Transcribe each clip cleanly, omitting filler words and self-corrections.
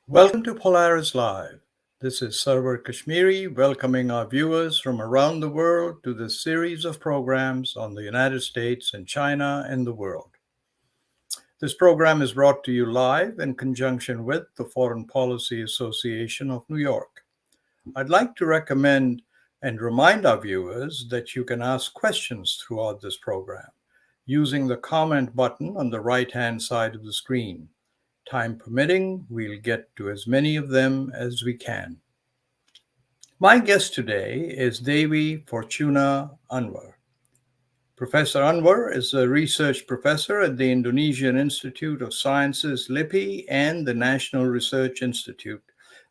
Welcome to Polaris Live. This is Sarwar Kashmeri welcoming our viewers from around the world to this series of programs on the United States and China and the world. This program is brought to you live in conjunction with the Foreign Policy Association of New York. I'd like to recommend and remind our viewers that you can ask questions throughout this program using the comment button on the right-hand side of the screen. Time permitting, we'll get to as many of them as we can. My guest today is Dewi Fortuna Anwar. Professor Anwar is a research professor at the Indonesian Institute of Sciences, LIPI, and the National Research Institute,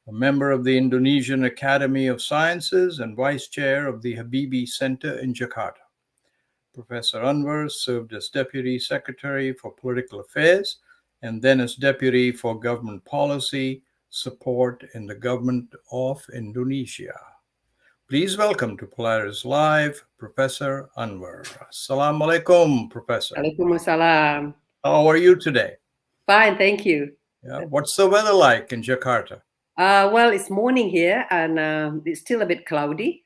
a member of the Indonesian Academy of Sciences and vice chair of the Habibie Center in Jakarta. Professor Anwar served as Deputy Secretary for Political Affairs and then as Deputy for Government Policy Support in the Government of Indonesia. Please welcome to Polaris Live, Professor Anwar. Assalamu alaikum, Professor. Waalaikumsalam. How are you today? Fine, thank you. Yeah. What's the weather like in Jakarta? Well, it's morning here, and it's still a bit cloudy.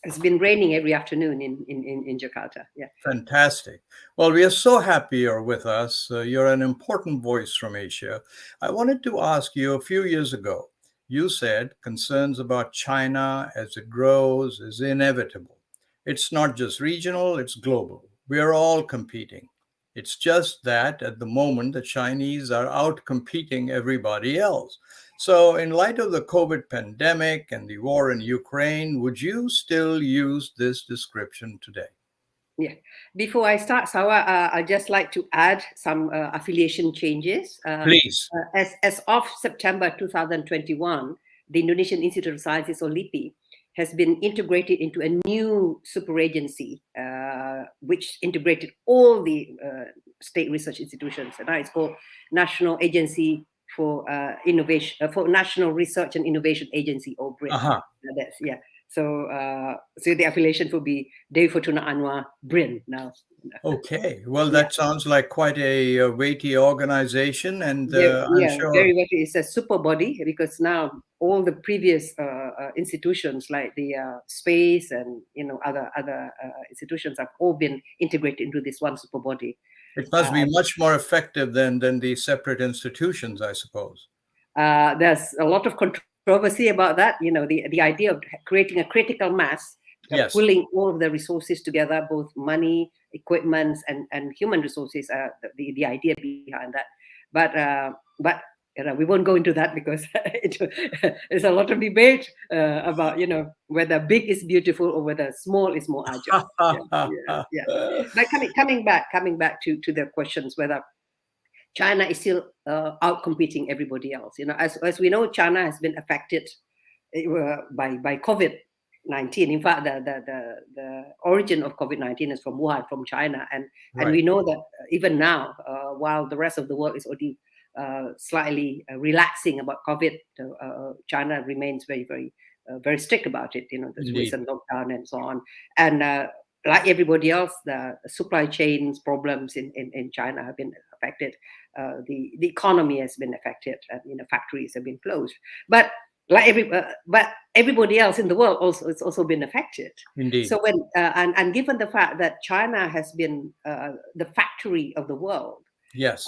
It's been raining every afternoon in Jakarta. Yeah. Fantastic. Well, we are so happy you're with us. You're an important voice from Asia. I wanted to ask you, a few years ago, you said concerns about China as it grows is inevitable. It's not just regional, it's global. We are all competing. It's just that at the moment, the Chinese are out competing everybody else. So in light of the COVID pandemic and the war in Ukraine, would you still use this description today? Yeah. Before I start, Sawa, I'd just like to add some affiliation changes. Please. As of September 2021, the Indonesian Institute of Sciences, or LIPI, has been integrated into a new super agency, which integrated all the state research institutions. And now it's called National Agency for Innovation, for National Research and Innovation Agency, or BRIN. That's, yeah. So the affiliation will be Dewi Fortuna Anwar BRIN now. Okay, well, that sounds like quite a weighty organization, and I'm sure very weighty. It's a super body because now all the previous institutions like the space and other institutions have all been integrated into this one super body. It must be much more effective than the separate institutions, I suppose. There's a lot of controversy about that. The idea of creating a critical mass, pulling all of the resources together, both money, equipment, and human resources, the idea behind that. But we won't go into that because there's a lot of debate about whether big is beautiful or whether small is more agile. But coming back to the questions whether China is still out competing everybody else. As we know, China has been affected by COVID-19. In fact, the origin of COVID-19 is from Wuhan, from China, and we know that even now, while the rest of the world is already slightly relaxing about COVID, China remains very strict about it. The recent lockdown and so on, and like everybody else, the supply chains problems in China have been affected. The economy has been affected, and factories have been closed. But everybody else in the world it's also been affected. Indeed. So when and given the fact that China has been the factory of the world, yes,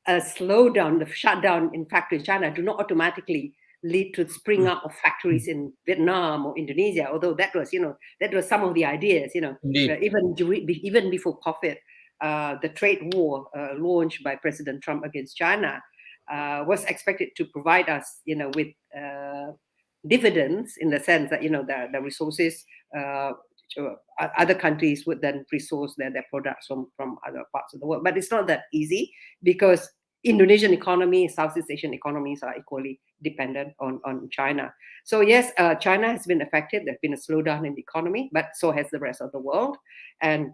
a slowdown, the shutdown in factories in China do not automatically lead to the spring up of factories in Vietnam or Indonesia. Although that was some of the ideas. Even before COVID, the trade war launched by President Trump against China was expected to provide us, with dividends, in the sense that the resources other countries would then resource their products from other parts of the world. But it's not that easy because Indonesian economy, Southeast Asian economies are equally dependent on China. So yes, China has been affected. There's been a slowdown in the economy, but so has the rest of the world. And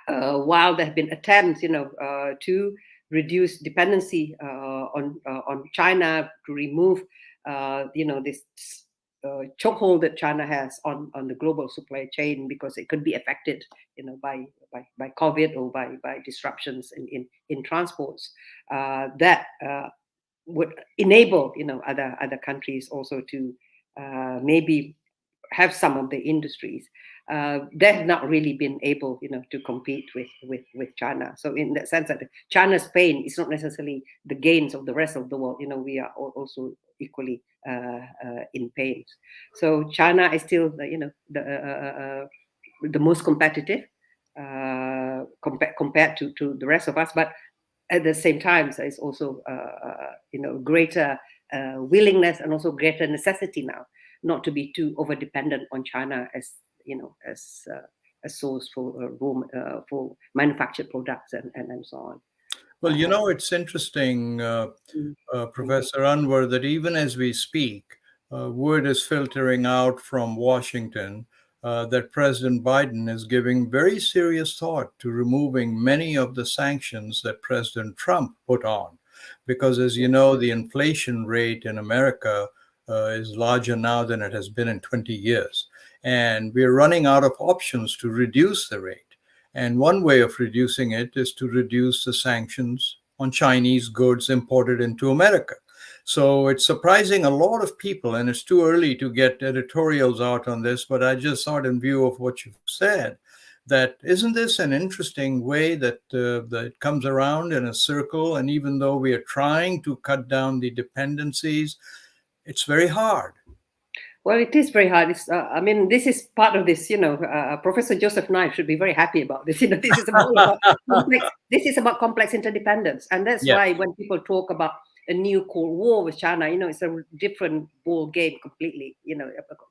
while there have been attempts, to reduce dependency on China, to remove, this chokehold that China has on the global supply chain, because it could be affected, by COVID or by disruptions in transports, that would enable, other countries also to maybe have some of the industries. They have not really been able, to compete with China. So in that sense, that China's pain is not necessarily the gains of the rest of the world. We are also equally in pain. So China is still, the most competitive compared to the rest of us, but at the same time, there is also greater willingness and also greater necessity now not to be too over dependent on China as a source for for manufactured products and so on. Well, it's interesting, Professor Anwar, that even as we speak, word is filtering out from Washington that President Biden is giving very serious thought to removing many of the sanctions that President Trump put on. Because, as you know, the inflation rate in America is larger now than it has been in 20 years. And we're running out of options to reduce the rate. And one way of reducing it is to reduce the sanctions on Chinese goods imported into America. So it's surprising a lot of people, and it's too early to get editorials out on this, but I just thought, in view of what you've said, that isn't this an interesting way that it comes around in a circle? And even though we are trying to cut down the dependencies, it's very hard. Well, it is very hard. This is part of this. Professor Joseph Nye should be very happy about this. This is about complex. This is about complex interdependence, and that's why when people talk about a new Cold War with China, it's a different ball game completely.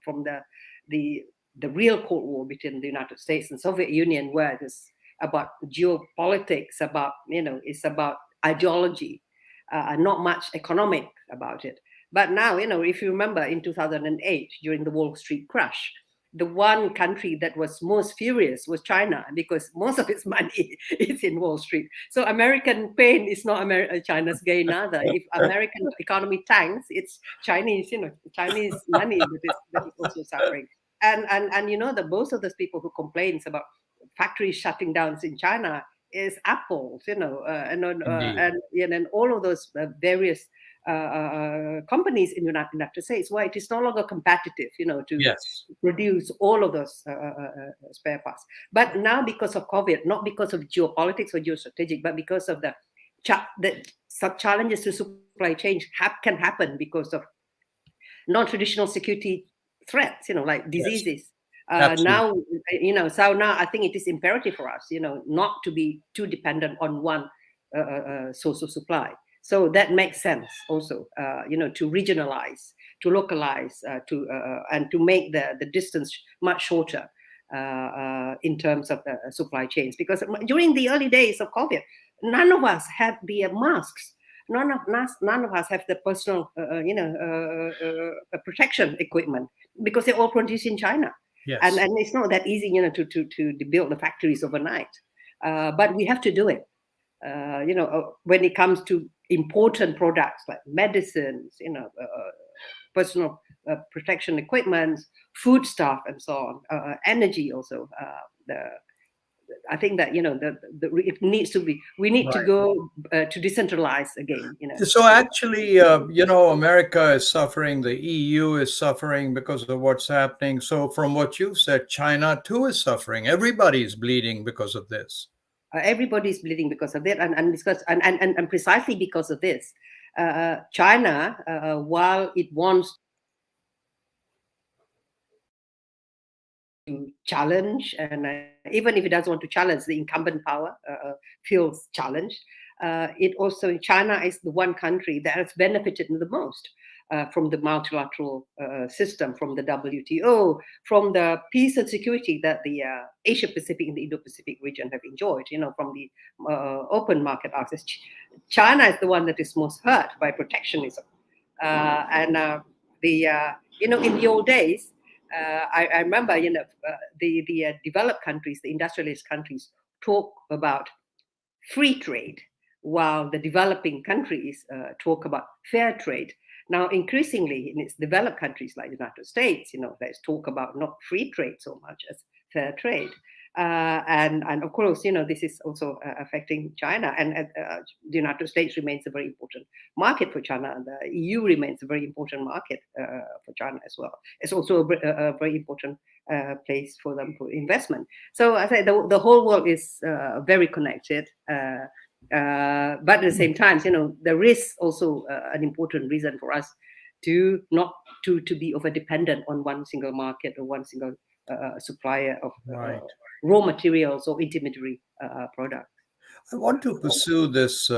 From the real Cold War between the United States and Soviet Union, where it's about geopolitics, it's about ideology, not much economic about it. But now, if you remember in 2008, during the Wall Street crash, the one country that was most furious was China, because most of its money is in Wall Street. So American pain is not China's gain either. If American economy tanks, it's Chinese money that is also suffering. And the most of those people who complains about factories shutting down in China is Apple, and all of those various companies in the United States, where it is no longer competitive, to produce all of those spare parts. But now, because of COVID, not because of geopolitics or geostrategic, but because of the challenges to supply chain can happen because of non-traditional security threats, like diseases. Now, so now I think it is imperative for us, not to be too dependent on one source of supply. So that makes sense also, to regionalize, to localize, and to make the distance much shorter in terms of supply chains. Because during the early days of COVID, none of us had the masks. None of us have the personal, protection equipment, because they're all produced in China. Yes. And it's not that easy, to build the factories overnight. But we have to do it. When it comes to important products like medicines, personal protection equipment, food stuff, and so on, energy also. I think that it needs to be. We need to go to decentralize again. So actually, America is suffering. The EU is suffering because of what's happening. So from what you've said, China too is suffering. Everybody is bleeding because of this. Everybody's bleeding because of it, and precisely because of this, China, while it wants to challenge, and even if it doesn't want to challenge, the incumbent power feels challenged. China is the one country that has benefited the most from the multilateral system, from the WTO, from the peace and security that the Asia-Pacific and the Indo-Pacific region have enjoyed, from the open market access. China is the one that is most hurt by protectionism. In the old days, I remember, the developed countries, the industrialist countries, talk about free trade, while the developing countries talk about fair trade. Now, increasingly in its developed countries like the United States, there's talk about not free trade so much as fair trade. And of course, this is also affecting China. And the United States remains a very important market for China, and the EU remains a very important market for China as well. It's also a very important place for them for investment. So I say the whole world is very connected. But at the same time, there is also an important reason for us to not to be over dependent on one single market or one single supplier of raw materials or intermediary products. I want to pursue this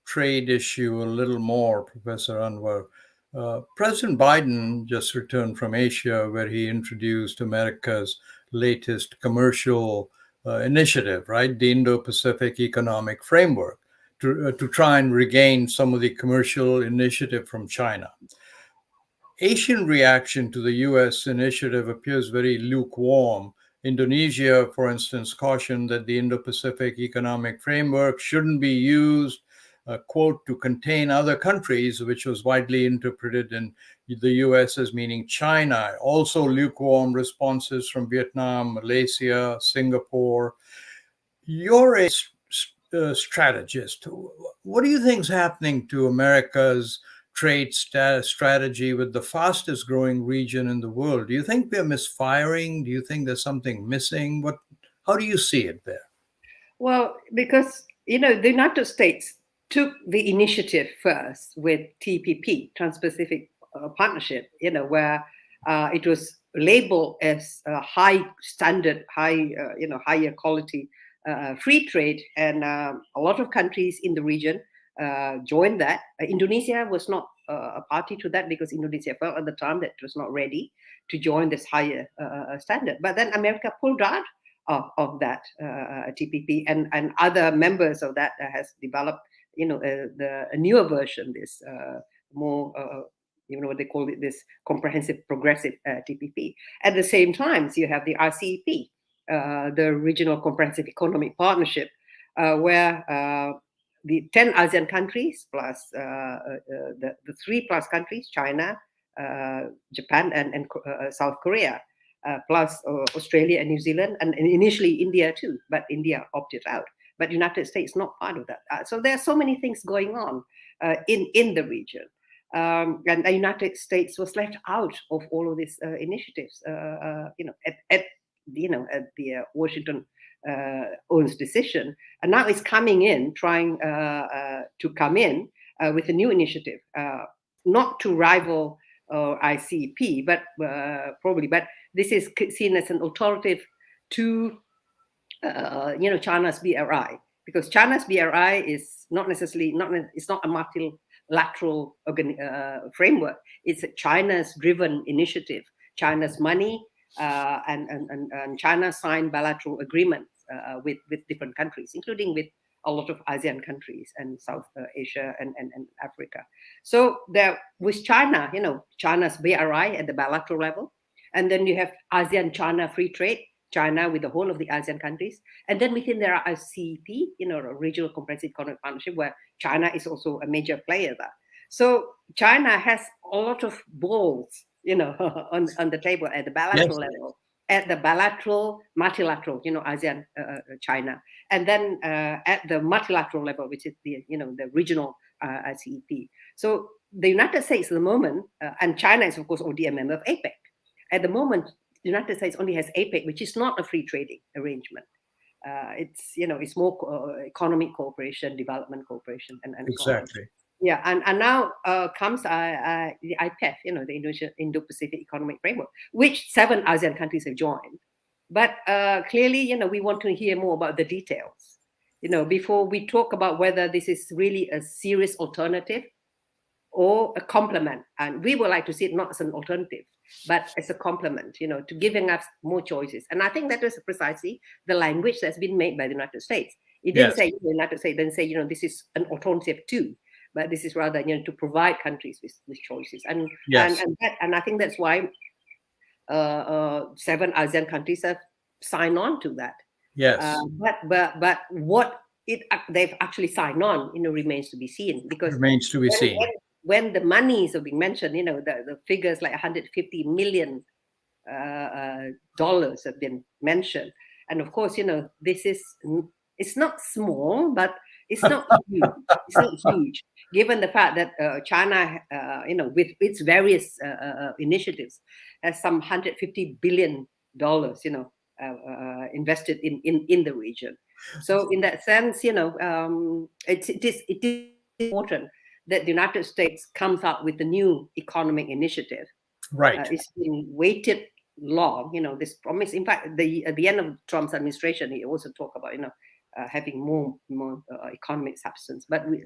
trade issue a little more, Professor Anwar. President Biden just returned from Asia, where he introduced America's latest commercial initiative, right? The Indo-Pacific Economic Framework, to try and regain some of the commercial initiative from China. Asian reaction to the U.S. initiative appears very lukewarm. Indonesia, for instance, cautioned that the Indo-Pacific Economic Framework shouldn't be used, quote, to contain other countries, which was widely interpreted in the U.S. as meaning China. Also lukewarm responses from Vietnam, Malaysia, Singapore. You're a strategist. What do you think is happening to America's trade strategy with the fastest growing region in the world? Do you think we're misfiring? Do you think there's something missing? How do you see it there? Well, because, the United States took the initiative first with TPP, Trans-Pacific Partnership, where it was labeled as a high standard, higher quality free trade. And a lot of countries in the region joined that. Indonesia was not a party to that because Indonesia felt at the time that it was not ready to join this higher standard. But then America pulled out of that TPP, and other members of that has developed, a newer version, this more, what they call it, this comprehensive progressive TPP. At the same time, you have the RCEP, the Regional Comprehensive Economic Partnership, where the 10 ASEAN countries plus the 3+ countries, China, Japan, and South Korea, plus Australia and New Zealand, and initially India too, but India opted out. But United States not part of that. So there are so many things going on in the region. And the United States was left out of all of these initiatives, at the Washington owns decision, and now it's coming in, trying to come in with a new initiative, not to rival ICP, but but this is seen as an alternative to China's BRI, because China's BRI is it's not a multilateral framework. It's a China's driven initiative. China's money. And China signed bilateral agreements with different countries, including with a lot of ASEAN countries and South Asia and Africa. So there, with China, China's BRI at the bilateral level, and then you have ASEAN-China free trade, China with the whole of the ASEAN countries, and then within there are CEP, a Regional Comprehensive Economic Partnership, where China is also a major player there. So China has a lot of balls, on the table at the bilateral level, at the bilateral, multilateral, ASEAN, China, and then at the multilateral level, which is the regional CEP. So the United States at the moment, and China is of course already a member of APEC. At the moment, the United States only has APEC, which is not a free trading arrangement. It's more economic cooperation, development cooperation, and exactly. Yeah, and now comes the IPEF, the Indo-Pacific Economic Framework, which 7 ASEAN countries have joined. But clearly, we want to hear more about the details, before we talk about whether this is really a serious alternative or a complement. And we would like to see it not as an alternative, but as a complement, to giving us more choices. And I think that is precisely the language that's been made by the United States. It didn't say, the United States didn't say, this is an alternative too. But this is rather, to provide countries with choices, and I think that's why 7 ASEAN countries have signed on to that. Yes. But what they've actually signed on, remains to be seen, because when the monies are being mentioned, the figures like 150 million dollars have been mentioned. And of course, this is, it's not small, but it's not huge. It's not huge, given the fact that China, with its various initiatives, has some $150 billion, invested in the region. So in that sense, it is important that the United States comes out with a new economic initiative. Right. It's been waited long, this promise. In fact, at the end of Trump's administration, he also talked about, having more economic substance. But we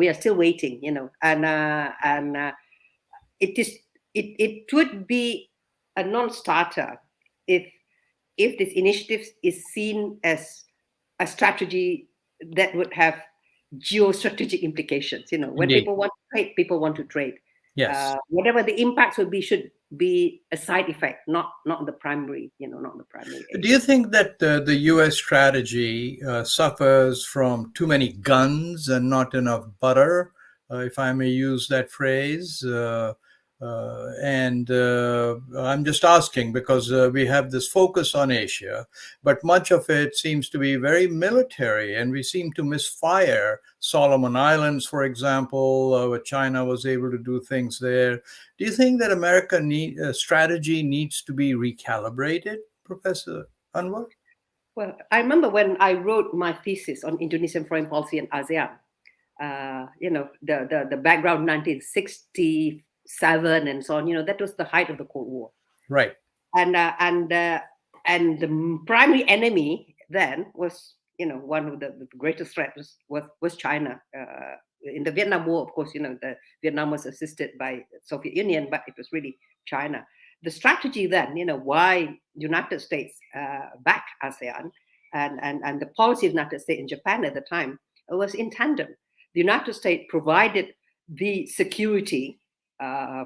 are still waiting, and it would be a non-starter if this initiative is seen as a strategy that would have geo-strategic implications. When Indeed. people want to trade, people want to trade. Yes. Whatever the impacts would be, should be a side effect, not the primary. Not the primary. Do you think that the U.S. strategy suffers from too many guns and not enough butter, if I may use that phrase? And I'm just asking because we have this focus on Asia, but much of it seems to be very military, and we seem to misfire Solomon Islands, for example, where China was able to do things there. Do you think that American strategy needs to be recalibrated, Professor Anwar? Well, I remember when I wrote my thesis on Indonesian foreign policy and ASEAN, the background 1967 and so on, that was the height of the Cold War. Right. And the primary enemy then was, one of the greatest threats was China. In the Vietnam War, of course, the Vietnam was assisted by the Soviet Union, but it was really China. The strategy then, why the United States backed ASEAN and the policy of the United States and Japan at the time was in tandem. The United States provided the security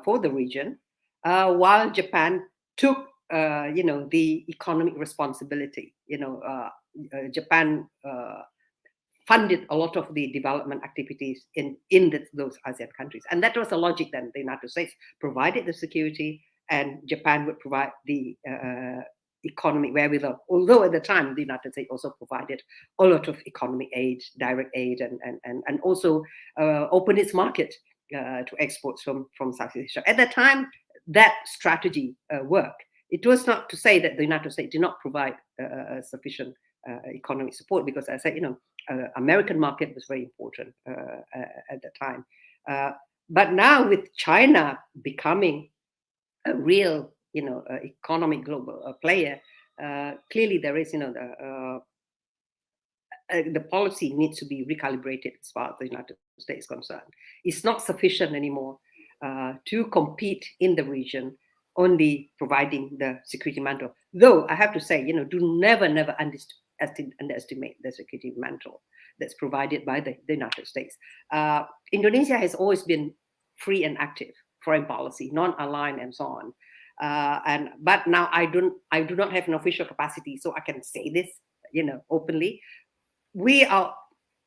for the region, while Japan took, the economic responsibility. Japan funded a lot of the development activities in those ASEAN countries, and that was the logic. Then the United States provided the security, and Japan would provide the economic wherewithal. Although at the time the United States also provided a lot of economic aid, direct aid, and also opened its market to exports from Southeast Asia. At that time, that strategy worked. It was not to say that the United States did not provide sufficient economic support, because as I said, American market was very important at the time. But now with China becoming a real, economic global player, clearly there is, the policy needs to be recalibrated as far as the United States is concerned. It's not sufficient anymore to compete in the region only providing the security mantle. Though I have to say, do never underestimate the security mantle that's provided by the United States. Indonesia has always been free and active foreign policy, non-aligned and so on. But now I do not have an official capacity, so I can say this, openly. We are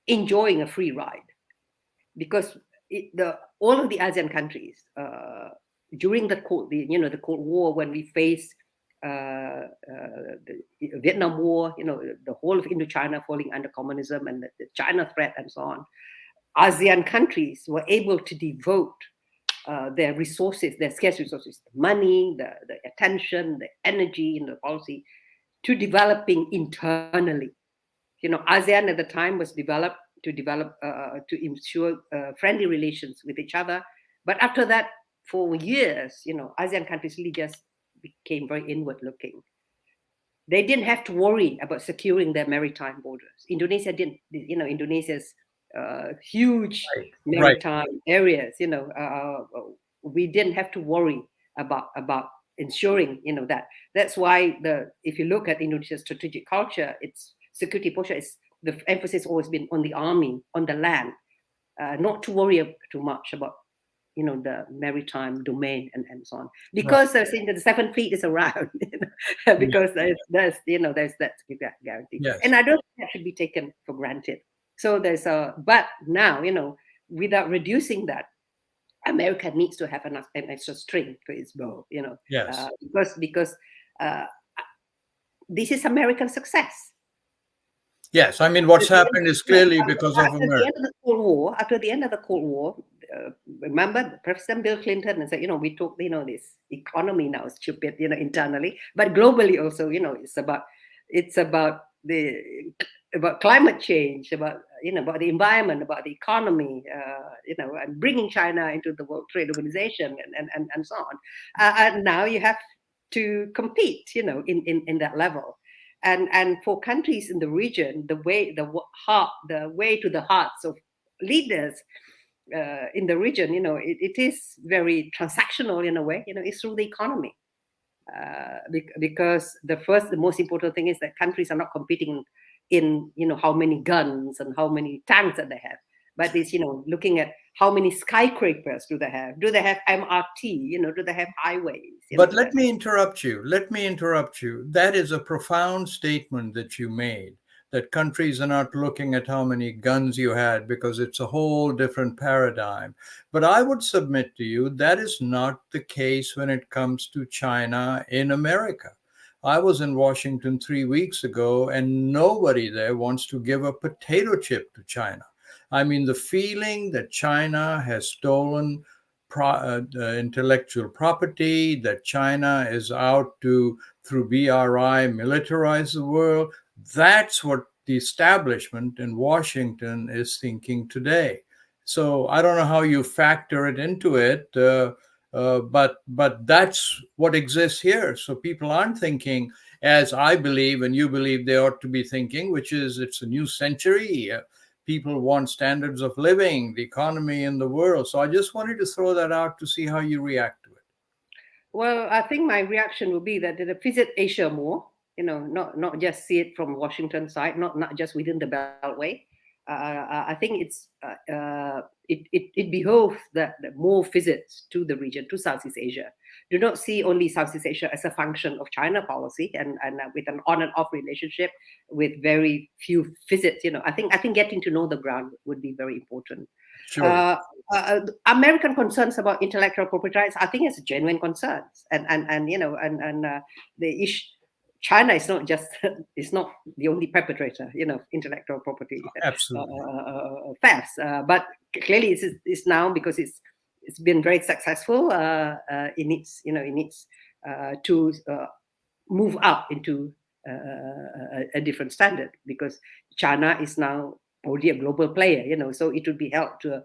enjoying a free ride because all of the ASEAN countries during the Cold War, when we faced the Vietnam War, the whole of Indochina falling under communism and the China threat and so on, ASEAN countries were able to devote their resources, their scarce resources, the money, the attention, the energy, and the policy to developing internally. ASEAN at the time was developed to ensure friendly relations with each other. But after that, for years, ASEAN countries really just became very inward looking. They didn't have to worry about securing their maritime borders. Indonesia didn't, Indonesia's huge maritime areas, we didn't have to worry about ensuring, that. That's why if you look at Indonesia's strategic culture, its security posture is the emphasis always been on the army, on the land, not to worry too much about the maritime domain and so on, because they're saying that the Seventh Fleet is around, because there's that guarantee. Yes. And I don't think that should be taken for granted. So but now, without reducing that, America needs to have an extra string to its bow, Yes. Because this is American success. Yes, I mean, what's happened is clearly because of America. After the end of the Cold War, remember President Bill Clinton and said, we talk, this economy now is stupid, internally, but globally also, it's about climate change, about the environment, about the economy, and bringing China into the World Trade Organization and so on. And now you have to compete, in that level. And for countries in the region, the way to the hearts of leaders in the region, it is very transactional in a way. It's through the economy, because the most important thing is that countries are not competing in how many guns and how many tanks that they have, but it's looking at how many skyscrapers do they have? Do they have MRT? Do they have highways? But let me interrupt you. That is a profound statement that you made, that countries are not looking at how many guns you had, because it's a whole different paradigm. But I would submit to you that is not the case when it comes to China in America. I was in Washington 3 weeks ago, and nobody there wants to give a potato chip to China. I mean, the feeling that China has stolen intellectual property, that China is out to, through BRI, militarize the world, that's what the establishment in Washington is thinking today. So I don't know how you factor it into it, but that's what exists here. So people aren't thinking, as I believe and you believe they ought to be thinking, which is it's a new century. People want standards of living, the economy in the world. So I just wanted to throw that out to see how you react to it. Well, I think my reaction would be that they visit Asia more, not just see it from Washington side, not just within the Beltway. I think it behoves that more visits to the region, to Southeast Asia. Do not see only Southeast Asia as a function of China policy and with an on and off relationship with very few visits. I think getting to know the ground would be very important. Sure. American concerns about intellectual property rights, I think, it's genuine concerns, and the issue. China is not the only perpetrator, intellectual property thefts. But clearly, it's now because it's been very successful in its to move up into a different standard, because China is now already a global player, so it would be held to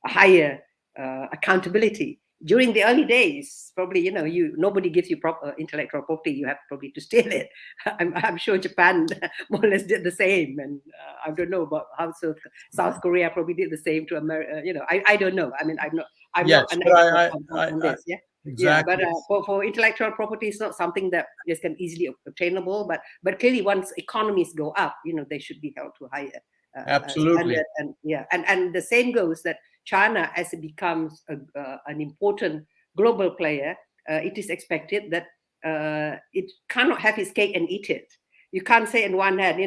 a higher accountability. During the early days, probably, nobody gives you proper intellectual property. You have probably to steal it. I'm sure Japan more or less did the same, and I don't know about how South Korea probably did the same to America. I don't know. I mean, I'm not an expert on this. Yeah. Exactly. Yeah, but for intellectual property, it's not something that just can easily obtainable. But clearly, once economies go up, they should be held to higher. Absolutely. And the same goes that China, as it becomes an important global player, it is expected that it cannot have its cake and eat it. You can't say in one hand,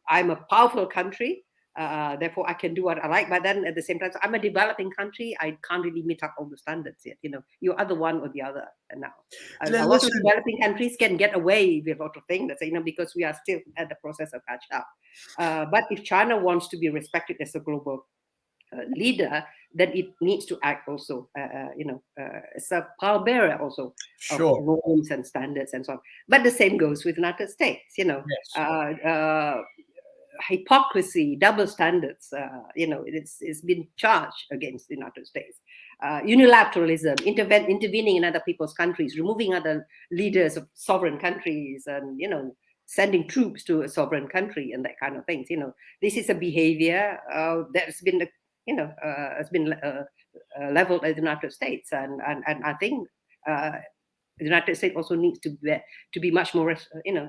I'm a powerful country, therefore I can do what I like. But then at the same time, I'm a developing country. I can't really meet up all the standards yet. You're either one or the other now. A lot of developing countries can get away with a lot of things, because we are still at the process of catch up. But if China wants to be respected as a global leader, then it needs to act also, as a pallbearer also of norms and standards and so on. But the same goes with the United States. Yes. Hypocrisy, double standards. It's been charged against the United States. Unilateralism, intervening in other people's countries, removing other leaders of sovereign countries, and sending troops to a sovereign country and that kind of things. This is a behavior that's been has been leveled at the United States, and I think the United States also needs to be much more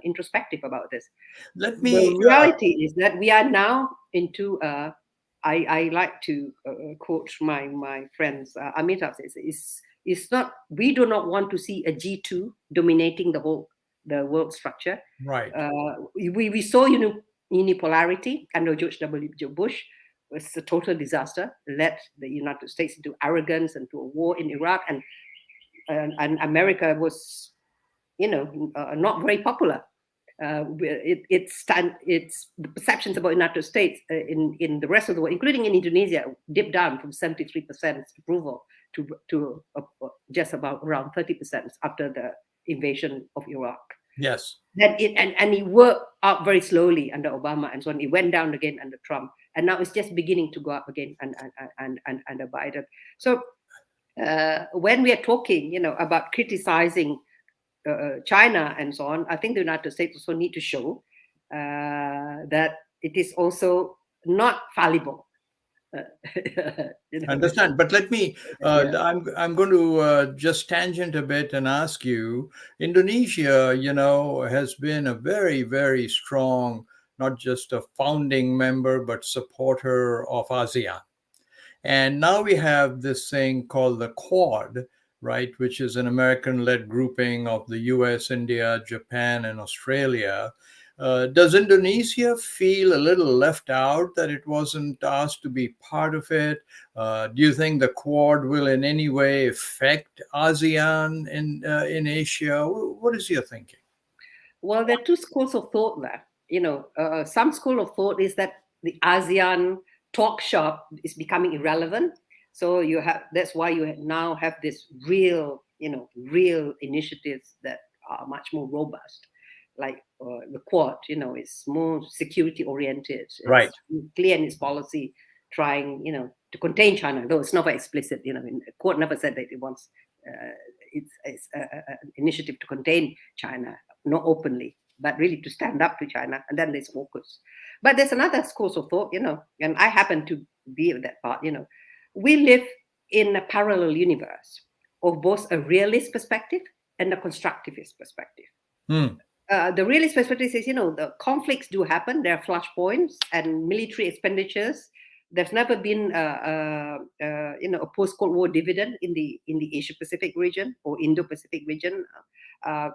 introspective about this. The reality is that we are now into I like to quote my friends Amitabh says, it's not, we do not want to see a G2 dominating the world structure. Right. We saw unipolarity under George W. Bush. was a total disaster, led the United States into arrogance and to a war in Iraq, and America was, not very popular. It's the perceptions about United States in the rest of the world, including in Indonesia, dipped down from 73% approval to just about around 30% after the invasion of Iraq. Yes. Then it worked out very slowly under Obama, and so on. It went down again under Trump, and now it's just beginning to go up again and under Biden. So when we are talking, about criticizing China and so on, I think the United States also need to show that it is also not fallible. Understand, but let me. I'm going to just tangent a bit and ask you. Indonesia, has been a very, very strong, not just a founding member, but supporter of ASEAN. And now we have this thing called the Quad, right, which is an American-led grouping of the U.S., India, Japan, and Australia. Does Indonesia feel a little left out that it wasn't asked to be part of it? Do you think the Quad will in any way affect ASEAN in Asia? What is your thinking? Well, there are two schools of thought there. Some school of thought is that the ASEAN talk shop is becoming irrelevant. So that's why you now have this real initiatives that are much more robust, like the Quad. It's more security oriented. Right. It's clear in its policy, trying to contain China, though it's not very explicit. The Quad never said that it wants it's an initiative to contain China, not openly, but really to stand up to China, and then there's focus. But there's another school of thought, and I happen to be of that part. We live in a parallel universe of both a realist perspective and a constructivist perspective. The realist perspective says, the conflicts do happen. There are flashpoints and military expenditures. There's never been a post-Cold War dividend in the Asia-Pacific region or Indo-Pacific region.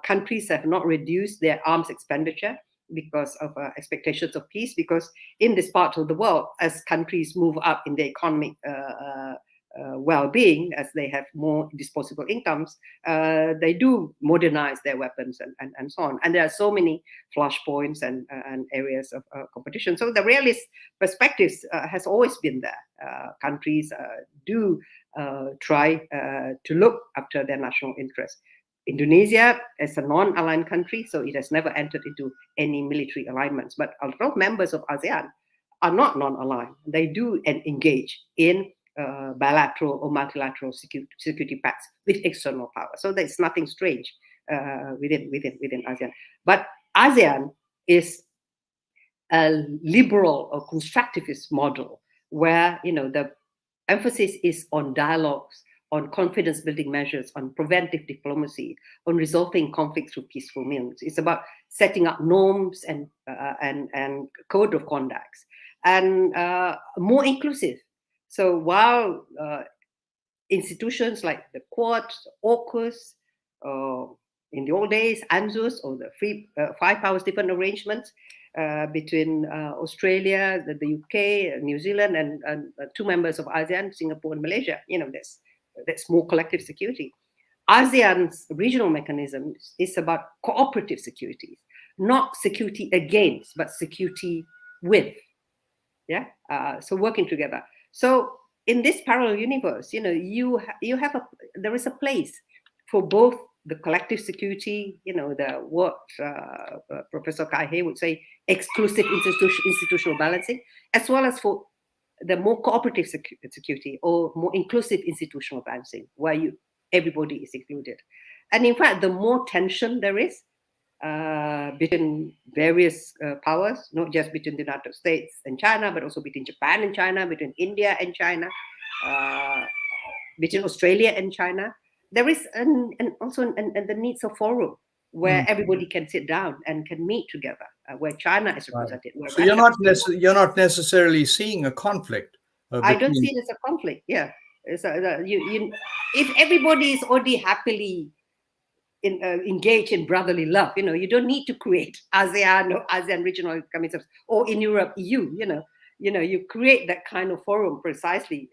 Countries have not reduced their arms expenditure because of expectations of peace, because in this part of the world, as countries move up in their economic well-being, as they have more disposable incomes, they do modernize their weapons and so on. And there are so many flashpoints and areas of competition. So the realist perspectives has always been there. Countries do try to look after their national interests. Indonesia is a non-aligned country, so it has never entered into any military alignments. But a lot of members of ASEAN are not non-aligned. They do engage in bilateral or multilateral security pacts with external power. So there's nothing strange within ASEAN. But ASEAN is a liberal or constructivist model where the emphasis is on dialogues, on confidence-building measures, on preventive diplomacy, on resolving conflicts through peaceful means. It's about setting up norms and code of conducts, and more inclusive. So while institutions like the Quad, AUKUS, in the old days, ANZUS, or the five powers different arrangements between Australia, the UK, New Zealand, and two members of ASEAN, Singapore and Malaysia, that's more collective security. ASEAN's regional mechanism is about cooperative security, not security against, but security with. So working together. So in this parallel universe, there is a place for both the collective security, what Professor Kai He would say, exclusive institutional balancing, as well as for the more cooperative security or more inclusive institutional balancing, where everybody is included. And in fact, the more tension there is between various powers, not just between the United States and China, but also between Japan and China, between India and China, between Australia and China, there is also the needs of forum where everybody can sit down and can meet together, where China is represented. Right. So you're not necessarily seeing a conflict. I don't see it as a conflict. Yeah, if everybody is already happily engaged in brotherly love, you don't need to create ASEAN or ASEAN Regional Economic Zones, or in Europe, EU. you create that kind of forum precisely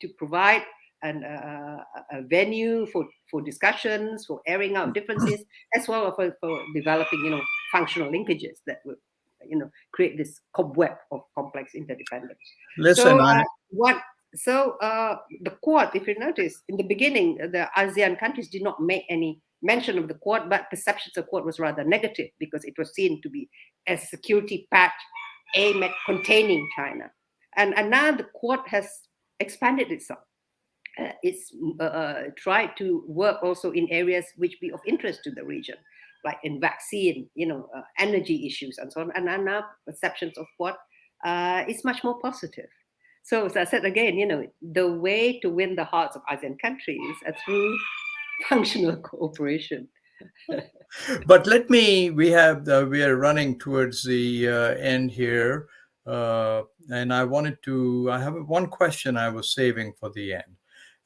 to provide a venue for discussions, for airing out differences, as well as for developing, functional linkages that will, create this cobweb of complex interdependence. Listen, The Quad, if you notice, in the beginning, the ASEAN countries did not make any mention of the Quad, but perceptions of Quad was rather negative because it was seen to be a security pact aimed at containing China. And now the Quad has expanded itself. It's tried to work also in areas which be of interest to the region, like in vaccine, energy issues and so on. And now perceptions of Quad is much more positive. So as I said again, the way to win the hearts of ASEAN countries are through functional cooperation. But we are running towards the end here. And I have one question I was saving for the end.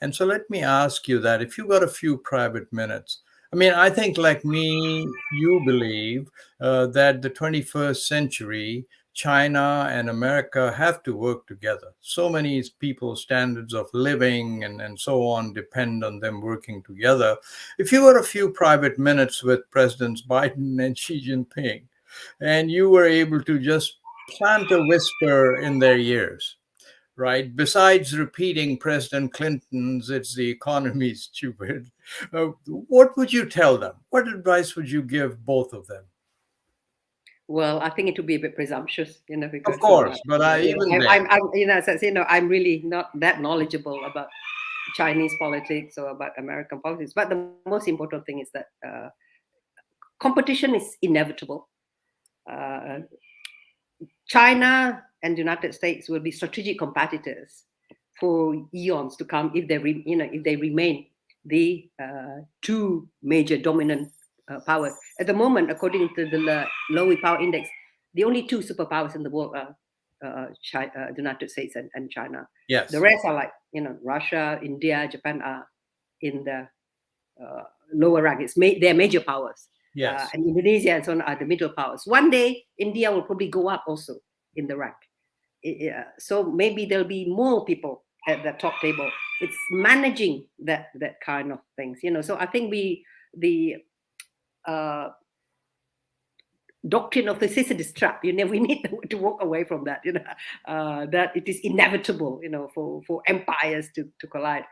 And so let me ask you that if you got a few private minutes, I mean, I think like me, you believe that the 21st century, China and America have to work together. So many people's standards of living and so on depend on them working together. If you got a few private minutes with Presidents Biden and Xi Jinping, and you were able to just plant a whisper in their ears, right? Besides repeating President Clinton's, it's the economy, stupid. What would you tell them? What advice would you give both of them? Well, I think it would be a bit presumptuous, because of course, but I'm really not that knowledgeable about Chinese politics or about American politics. But the most important thing is that competition is inevitable. China and the United States will be strategic competitors for eons to come if they remain the two major dominant powers. At the moment, according to the Lowy Power Index, the only two superpowers in the world are the United States and China. Yes. The rest are like, Russia, India, Japan are in the lower rank. They're major powers. Yes. And Indonesia and so on are the middle powers. One day, India will probably go up also in the rank. So maybe there'll be more people at the top table. It's managing that kind of things, So I think the doctrine of the Sisyphus trap, we need to walk away from that, that it is inevitable, for empires to collide.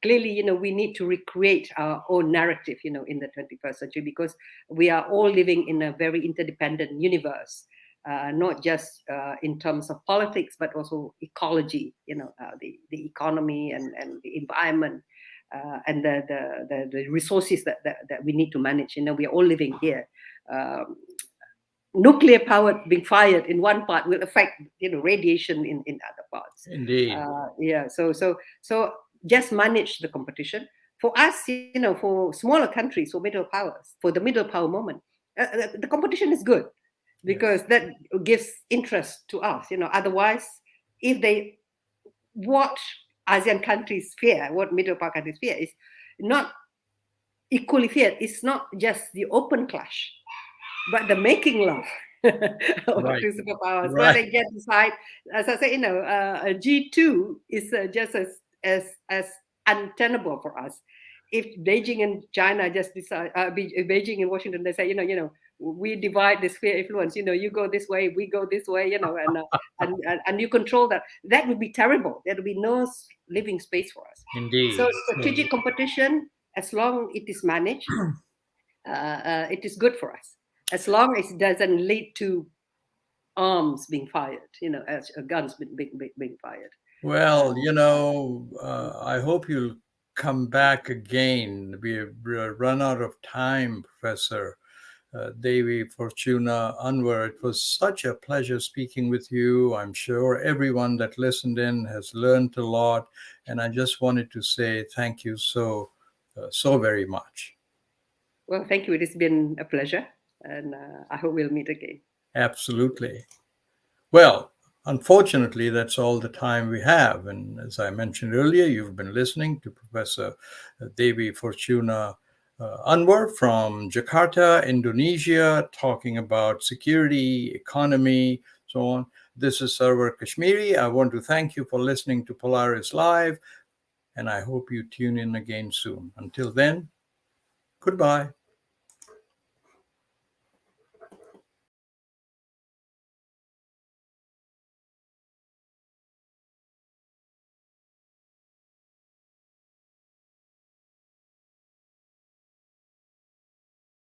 Clearly, we need to recreate our own narrative, in the 21st century, because we are all living in a very interdependent universe, not just in terms of politics, but also ecology, the economy and the environment and the resources that we need to manage. We are all living here. Nuclear power being fired in one part will affect, radiation in other parts. Indeed. So just manage the competition. For us, for smaller countries, for middle powers, for the middle power moment, the competition is good because that gives interest to us. Otherwise, if they what ASEAN countries fear, what middle power countries fear is not equally feared. It's not just the open clash, but the making love of two superpowers. Where they get decide, as I say, G2 is just as untenable for us. If Beijing and China just decide, Beijing and Washington, they say, we divide the sphere influence. You go this way, we go this way. And you control that. That would be terrible. There would be no living space for us. Indeed. So strategic competition, as long as it is managed, it is good for us. As long as it doesn't lead to arms being fired, as guns being fired. Well, I hope you'll come back again. We run out of time, Professor Dewi Fortuna Anwar. It was such a pleasure speaking with you. I'm sure everyone that listened in has learned a lot. And I just wanted to say thank you so very much. Well, thank you. It has been a pleasure. And I hope we'll meet again. Absolutely. Well, unfortunately, that's all the time we have. And as I mentioned earlier, you've been listening to Professor Dewi Fortuna Anwar from Jakarta, Indonesia, talking about security, economy, so on. This is Sarwar Kashmiri. I want to thank you for listening to Polaris Live, and I hope you tune in again soon. Until then, goodbye.